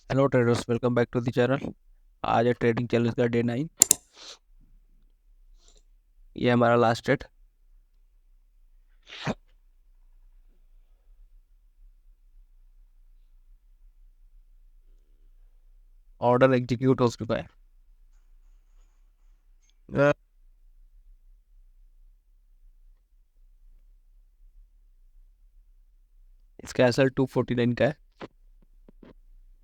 Hello traders, welcome back to the channel. आज है trading challenge का डे 9। ये हमारा लास्ट ट्रेड। ऑर्डर एग्जीक्यूट हो चुका है। अ, इसका एसएल 249 का है।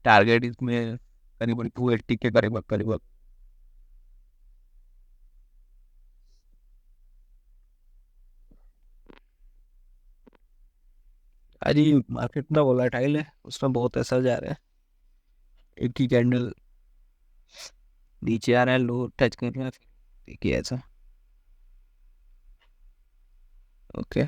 टारगेट इसमें करीबन 280 के करीब करीब। आज ये मार्केट ना वोलेटाइल है, उसमें बहुत असर जा रहा है। एक ही कैंडल नीचे आ रहा है, लो टच कर रहा है, देखिए ऐसा। ओके,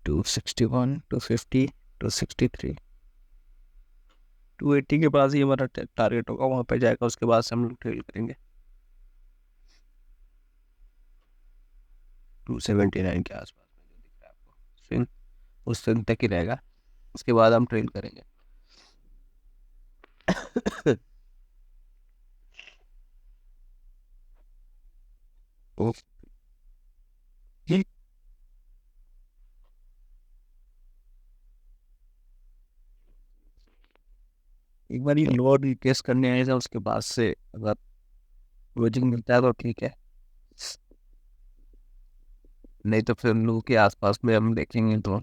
261, 250, 263, 280 के पास ही हमारा टारगेट होगा। वहां पे जाएगा, उसके बाद से हम लोग ट्रेल करेंगे। 279 के आसपास में जो दिख रहा है आपको स्विंग, उस दिन तक ही रहेगा। उसके बाद हम ट्रेल करेंगे। ओ, ये एक बार ये लोअर रिटेस्ट करने आए थे, उसके बाद से अगर क्लोजिंग मिलता है तो ठीक है, नहीं तो फिर लो के आसपास में हम देखेंगे। तो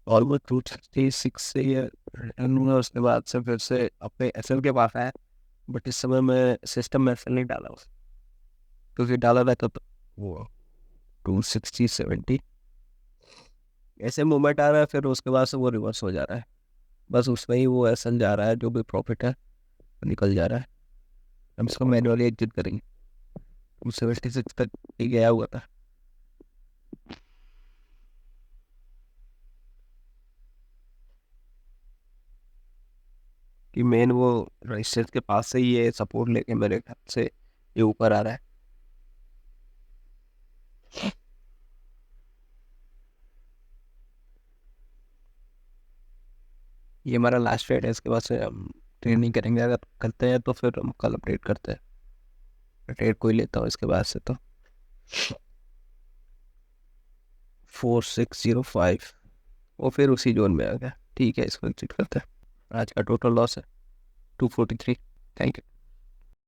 ऑलमोस्ट 266 से ये रिटर्न हुआ। उसके बाद से फिर से अपने एसएल के पास आया, बट इस समय मैं सिस्टम में एसएल नहीं डाला उस, क्योंकि डाला रहता तो वो 260-70 ऐसे मूवमेंट आ रहा है, फिर उसके बाद से वो रिवर्स हो जा रहा है। बस उसमें ही वो एसएल जा रहा है, जो भी प्रॉफिट है वो निकल जा रहा है। हम इसको मैनुअली एग्जिट करेंगे। 276 तक ही गया हुआ था। कि मेन वो रजिस्टर के पास से ही ये सपोर्ट लेके मेरे ख्याल से ये ऊपर आ रहा है। ये हमारा लास्ट रेट है, इसके बाद से हम ट्रेड नहीं करेंगे। अगर करते हैं तो फिर हम कल अपडेट करते हैं। ट्रेड कोई लेता हूँ इसके बाद से तो 4605 वो फिर उसी जोन में आ गया। ठीक है, इसको एग्जिट करते हैं। आज का टोटल लॉस है 243। Thank you.